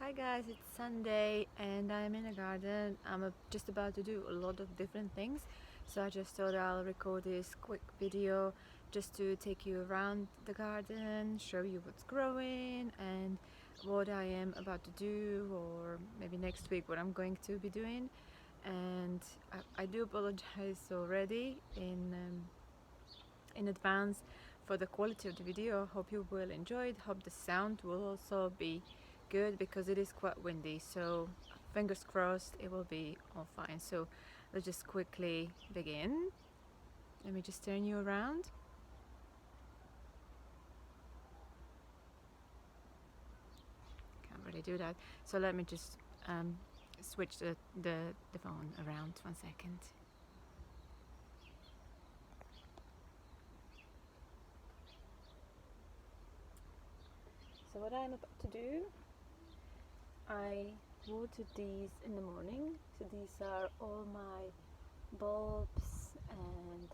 Hi guys, it's Sunday and I'm in a garden. I'm just about to do a lot of different things, so I just thought I'll record this quick video just to take you around the garden, show you what's growing and what I am about to do, or maybe next week what I'm going to be doing. And I do apologize already in advance for the quality of the video. Hope you will enjoy it. Hope the sound will also be good because it is quite windy, so fingers crossed it will be all fine. So let's just quickly begin. Let me just turn you around. Can't really do that, so let me just switch the phone around 1 second. So what I'm about to do, I watered these in the morning. So these are all my bulbs and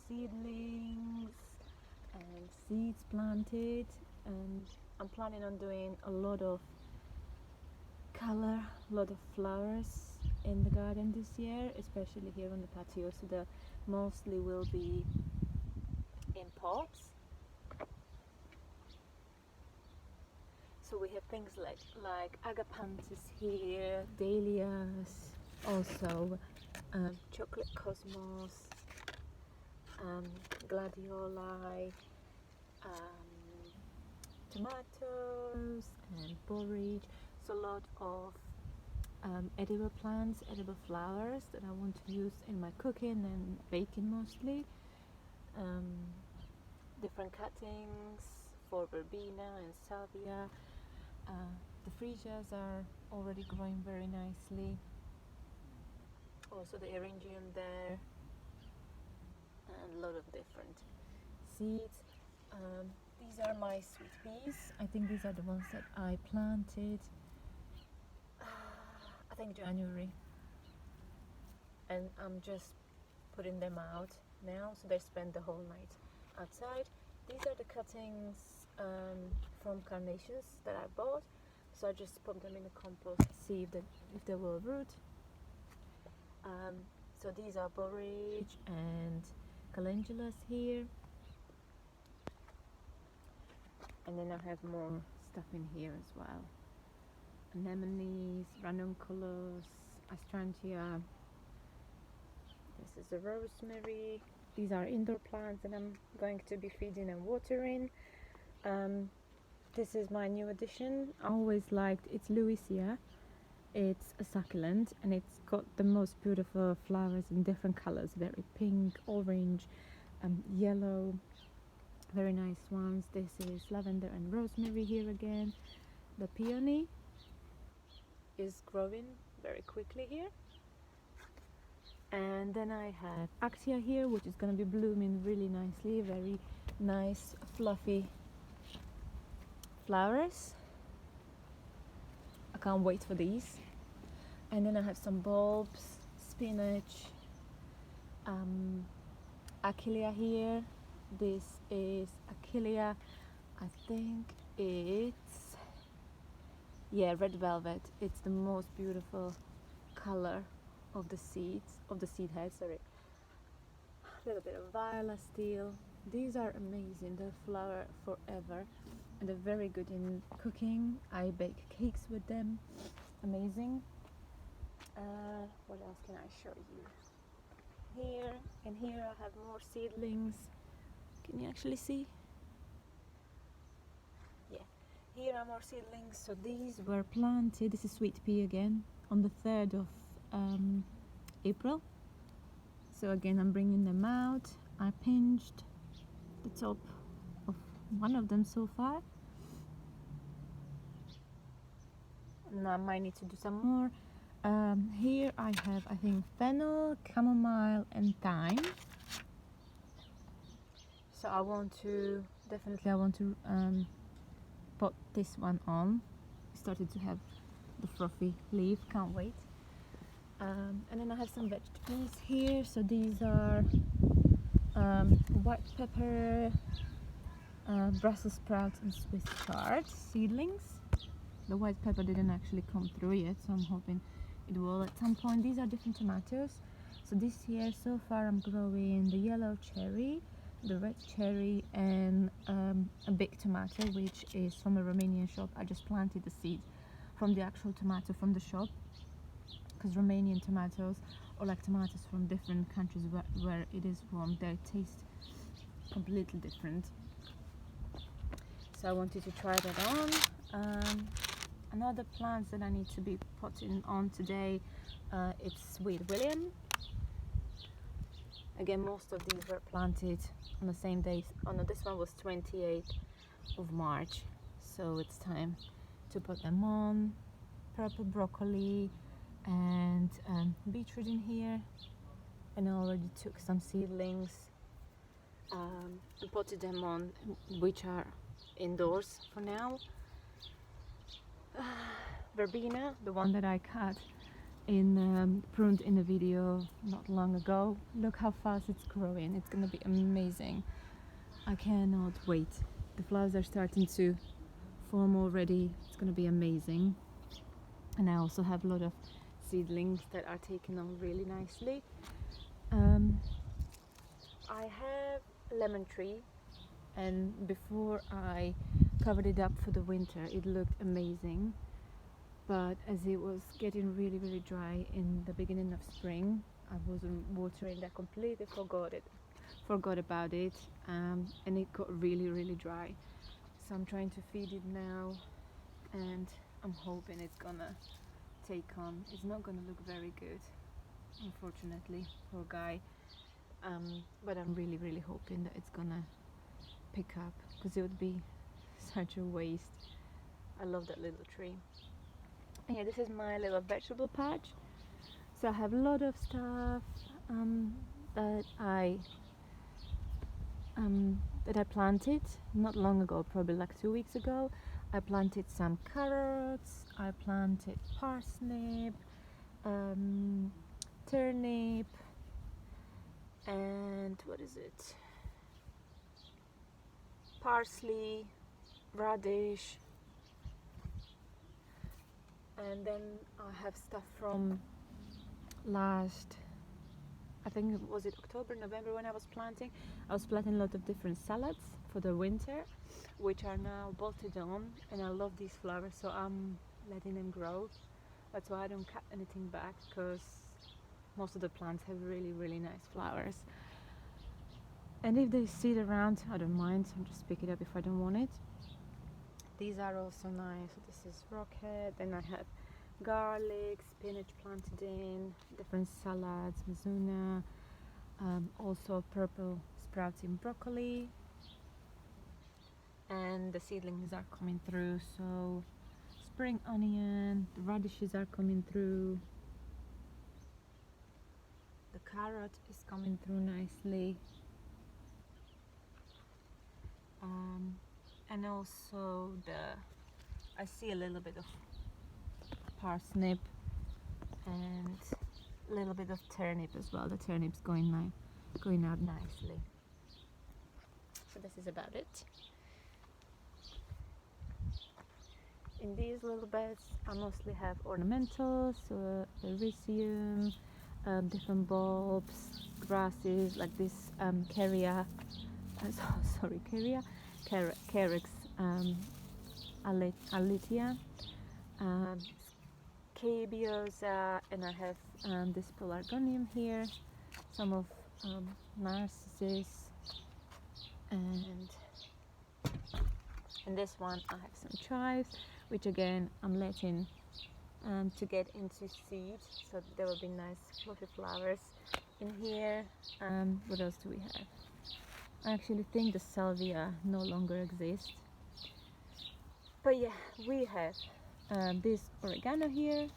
seedlings and seeds planted, and I'm planning on doing a lot of color, a lot of flowers in the garden this year, especially here on the patio. So the mostly will be in pots. So we have things like agapanthus here, dahlias, also chocolate cosmos, gladioli, tomatoes and borage. So a lot of edible plants, edible flowers that I want to use in my cooking and baking mostly. Different cuttings for verbena and salvia. The freesias are already growing very nicely. Also the eryngium there, and a lot of different seeds. These are my sweet peas. I think these are the ones that I planted I think January, and I'm just putting them out now, so they spend the whole night outside. These are the cuttings from carnations that I bought, so I just put them in the compost to see if they will root. So these are borage and calendulas here, and then I have more stuff in here as well. Anemones, ranunculus, astrantia. This is a rosemary. These are indoor plants that I'm going to be feeding and watering. This is my new addition. I always liked, it's Lushspaces. It's a succulent and it's got the most beautiful flowers in different colors, very pink, orange, yellow, very nice ones. This is lavender and rosemary here again. The peony is growing very quickly here. And then I have Actia here, which is going to be blooming really nicely, very nice fluffy flowers. I can't wait for these. And then I have some bulbs, spinach, Aquilegia here. This is Aquilegia. I think it's, yeah, red velvet. It's the most beautiful color of the seeds, of the seed head, sorry. A little bit of viola still. These are amazing. They flower forever and they're very good in cooking. I bake cakes with them. Amazing. What else can I show you? Here and here I have more seedlings. Can you actually see? Yeah, here are more seedlings. So these were planted, this is sweet pea again, on the 3rd of April. So again I'm bringing them out. I pinched the top of one of them so far, and I might need to do some more. Here I have, I think, fennel, chamomile and thyme. So I want to put this one on. It started to have the frothy leaf, can't wait. And then I have some vegetables here. So these are white pepper, Brussels sprouts and Swiss chard seedlings. The white pepper didn't actually come through yet, so I'm hoping it will at some point. These are different tomatoes. So this year so far I'm growing the yellow cherry, the red cherry, and a big tomato, which is from a Romanian shop. I just planted the seed from the actual tomato from the shop, because Romanian tomatoes, or like tomatoes from different countries where it is from, they taste completely different. So I wanted to try that on. Another plants that I need to be putting on today, it's Sweet William. Again, most of these were planted on the same day. Oh no, this one was 28th of March, so it's time to put them on. Purple broccoli and beetroot in here, and I already took some seedlings and potted them on, which are indoors for now. Verbena, the one that I cut in pruned in a video not long ago. Look how fast it's growing. It's gonna be amazing. I cannot wait. The flowers are starting to form already. It's gonna be amazing. And I also have a lot of seedlings that are taken on really nicely. I have a lemon tree, and before I covered it up for the winter it looked amazing, but as it was getting really dry in the beginning of spring, I wasn't watering that, completely forgot about it, and it got really dry. So I'm trying to feed it now, and I'm hoping it's gonna take on. It's not gonna look very good, unfortunately, poor guy, but I'm really hoping that it's gonna pick up, because it would be such a waste. I love that little tree. And yeah, this is my little vegetable patch. So I have a lot of stuff that I planted not long ago, probably like 2 weeks ago. I planted some carrots, I planted parsnip, turnip, and what is it? Parsley, radish, and then I have stuff from last, I think was it October, November, when I was planting. I was planting a lot of different salads for the winter, which are now bolted on, and I love these flowers, so I'm letting them grow. That's why I don't cut anything back, because most of the plants have really nice flowers. And if they sit around, I don't mind, I'll just pick it up if I don't want it. These are also nice. So this is rocket, then I have garlic, spinach planted in, different salads, mizuna, also purple sprouting broccoli, and the seedlings are coming through. So spring onion, the radishes are coming through, the carrot is coming through nicely, and also I see a little bit of parsnip and a little bit of turnip as well. The turnip's going out nicely. So this is about it. In these little beds I mostly have ornamentals, so Ericium, different bulbs, grasses like this, Carex Aquilegia, Cabiosa, and I have this pelargonium here, some of narcissus, and in this one I have some chives, which again I'm letting to get into seed, so there will be nice fluffy flowers in here. What else do we have? I actually think the salvia no longer exists, but yeah, we have this oregano here.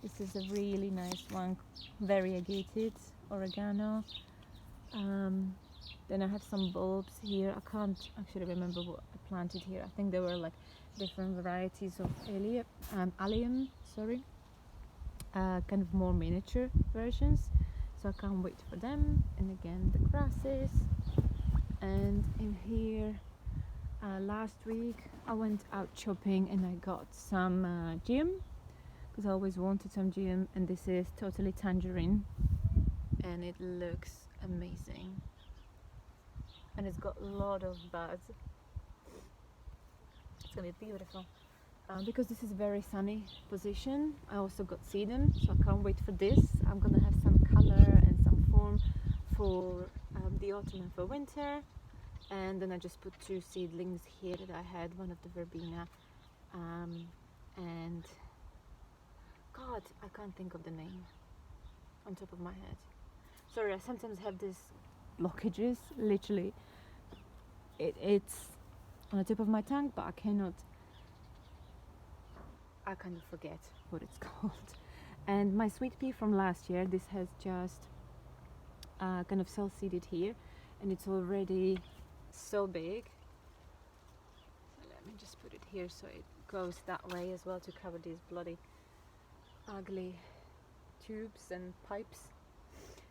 This is a really nice one, variegated oregano. Then I have some bulbs here. I can't actually remember what I planted here. I think there were like different varieties of allium, kind of more miniature versions, so I can't wait for them. And again, the grasses, and in here last week I went out shopping and I got some gem, because I always wanted some gem, and this is totally tangerine and it looks amazing and it's got a lot of buds. It's gonna be beautiful. Because this is a very sunny position, I also got sedum, so I can't wait for this. I'm gonna have some color and some form for the autumn and for winter. And then I just put 2 seedlings here that I had, one of the verbena, and God, I can't think of the name on top of my head. Sorry, I sometimes have these blockages, literally. It's on the tip of my tongue, but I kind of forget what it's called. And my sweet pea from last year, this has just kind of self-seeded here, and it's already so big. So let me just put it here so it goes that way as well, to cover these bloody ugly tubes and pipes.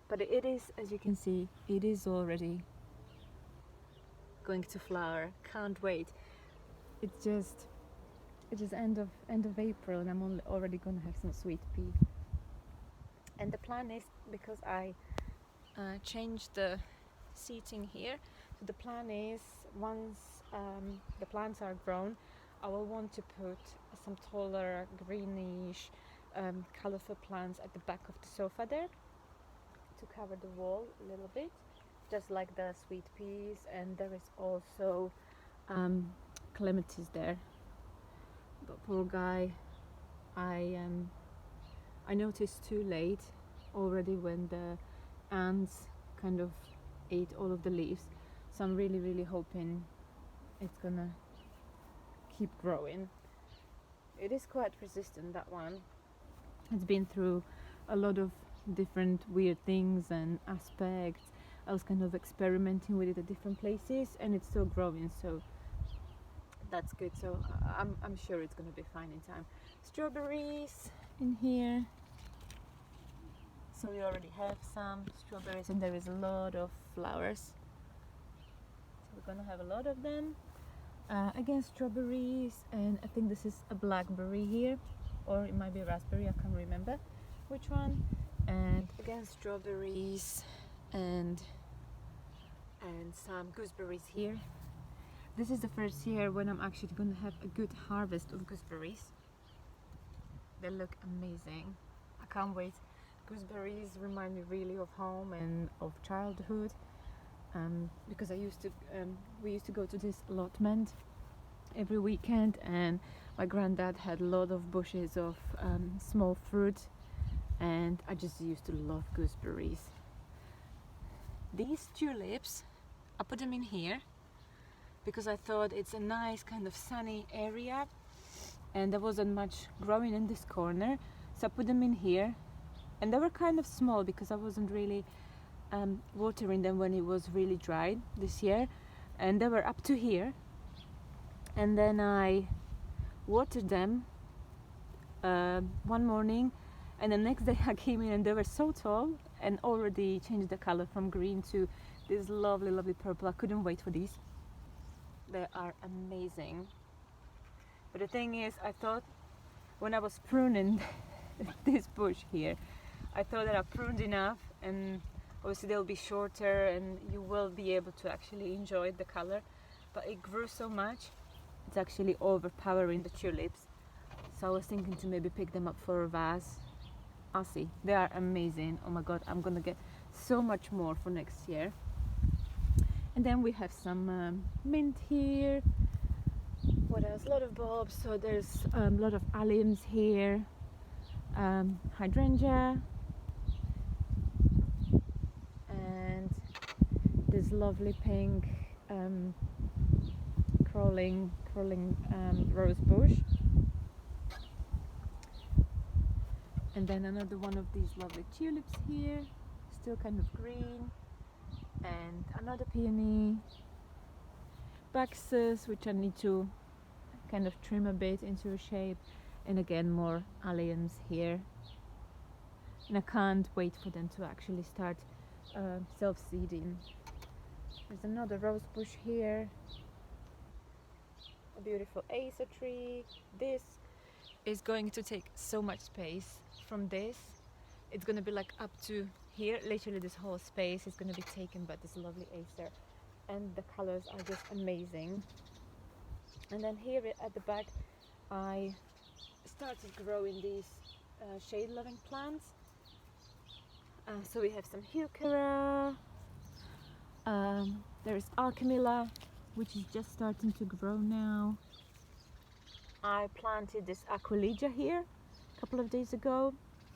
But it is, as you can see, it is already going to flower. Can't wait. It's just end of April and I'm already gonna have some sweet pea. And the plan is, because I changed the seating here, so the plan is, once the plants are grown, I will want to put some taller greenish colorful plants at the back of the sofa there to cover the wall a little bit, just like the sweet peas. And there is also clematis there. But poor guy, I noticed too late already when the ants kind of ate all of the leaves. So I'm really hoping it's gonna keep growing. It is quite resistant, that one. It's been through a lot of different weird things and aspects. I was kind of experimenting with it at different places and it's still growing, so that's good. So I'm sure it's gonna be fine in time. Strawberries in here. So we already have some strawberries and there is a lot of flowers. So we're gonna have a lot of them. Again, strawberries, and I think this is a blackberry here, or it might be a raspberry, I can't remember which one. And again, strawberries and some gooseberries here. This is the first year when I'm actually going to have a good harvest of gooseberries. They look amazing. I can't wait. Gooseberries remind me really of home and of childhood, because we used to go to this allotment every weekend, and my granddad had a lot of bushes of small fruit, and I just used to love gooseberries. These tulips, I put them in here because I thought it's a nice kind of sunny area and there wasn't much growing in this corner, so I put them in here. And they were kind of small because I wasn't really watering them when it was really dry this year, and they were up to here. And then I watered them one morning, and the next day I came in and they were so tall and already changed the color from green to this lovely purple. I couldn't wait for these. They are amazing. But the thing is, I thought when I was pruning this bush here, I thought that I pruned enough, and obviously they'll be shorter and you will be able to actually enjoy the color. But it grew so much, it's actually overpowering the tulips. So I was thinking to maybe pick them up for a vase. I'll see. They are amazing. Oh my god, I'm gonna get so much more for next year. And then we have some mint here. What else? A lot of bulbs. So there's a lot of alliums here, hydrangea, and this lovely pink crawling rose bush. And then another one of these lovely tulips here, still kind of green, and another peony, Baxus, which I need to kind of trim a bit into a shape, and again more alliums here. And I can't wait for them to actually start self-seeding. There's another rose bush here. a beautiful acer tree. This is going to take so much space. From this, it's going to be like up to here. Literally this whole space is going to be taken by this lovely acer, and the colors are just amazing. And then here at the back I started growing these shade loving plants. So we have some heuchera, there is Aquilegia, which is just starting to grow now. I planted this Aquilegia here a couple of days ago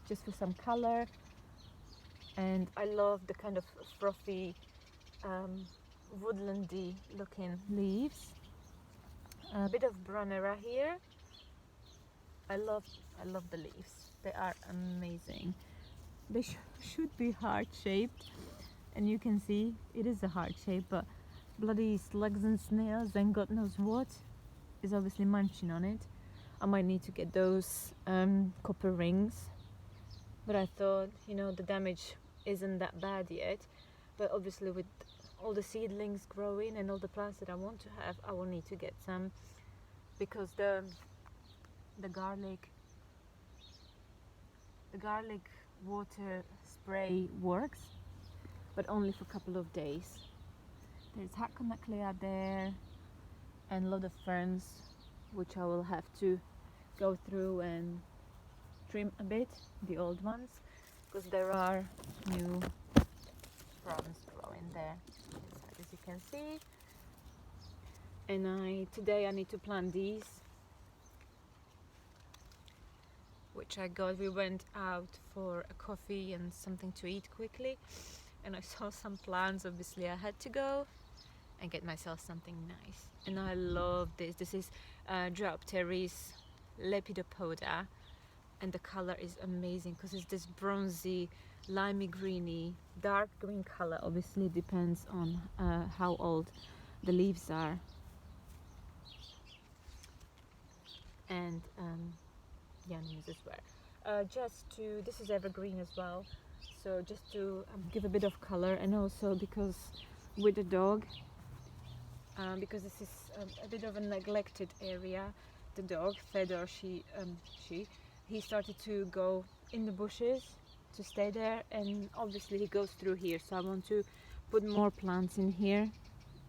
just for some color, and I love the kind of frothy woodlandy looking leaves. A bit of Brunera here. I love the leaves, they are amazing. They should be heart shaped, and you can see it is a heart shape, but bloody slugs and snails and God knows what is obviously munching on it. I might need to get those copper rings, but I thought, you know, the damage isn't that bad yet, but obviously with all the seedlings growing and all the plants that I want to have, I will need to get some, because the garlic water spray works, but only for a couple of days. There's Horticulture there and a lot of ferns, which I will have to go through and trim a bit, the old ones, because there are new fronds growing there inside, as you can see. And today I need to plant these, which I got. We went out for a coffee and something to eat quickly, and I saw some plants. Obviously I had to go and get myself something nice, and I love this. This is Biophilia lepidopoda, and the color is amazing because it's this bronzy, limey greeny, dark green color. Obviously depends on how old the leaves are. And Yanims as well. This is evergreen as well, so just to give a bit of color, and also because with the dog, because this is a bit of a neglected area, the dog Fedor, he started to go in the bushes to stay there, and obviously he goes through here, so I want to put more plants in here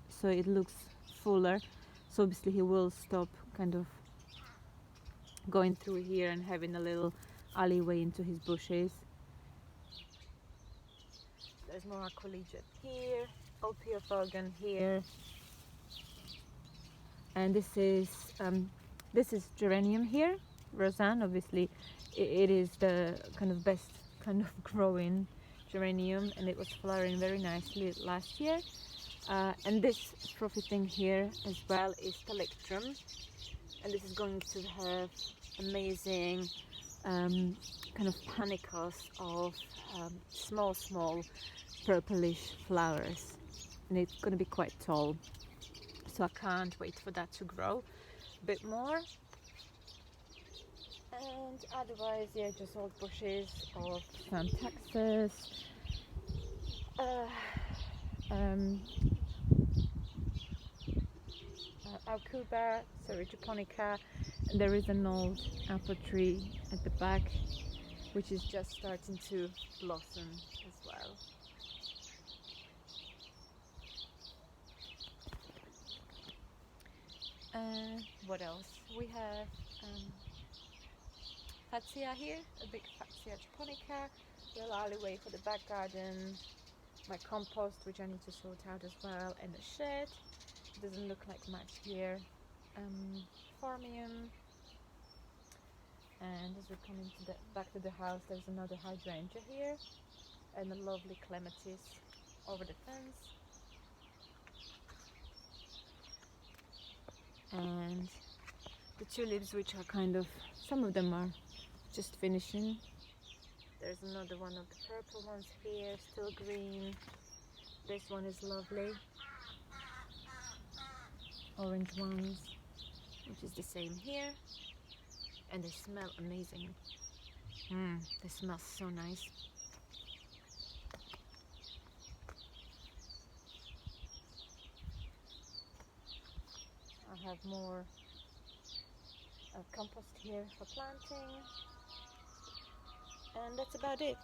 so it looks fuller. So obviously he will stop kind of going through here and having a little alleyway into his bushes. There's more Aquilegia here, Oregano here, and this is geranium here, Roseanne. Obviously it is the kind of best kind of growing geranium, and it was flowering very nicely last year. And this frothy thing here as well is Calyptrum, and this is going to have amazing kind of panicles of small purplish flowers, and it's going to be quite tall, so I can't wait for that to grow a bit more. And otherwise, yeah, just old bushes of some Texas, Alcuba, sorry, Japonica. And there is an old apple tree at the back, which is just starting to blossom as well. What else? We have Fatsia here, a big Fatsia japonica, little alleyway for the back garden, my compost, which I need to sort out as well, and the shed. It doesn't look like much here. Formium, and as we're coming to back to the house, there's another hydrangea here, and a lovely clematis over the fence, and the tulips, which are kind of, some of them are just finishing. There's another one of the purple ones here, still green. This one is lovely. Orange ones, which is the same here, and they smell amazing. They smell so nice. I have more compost here for planting, and that's about it.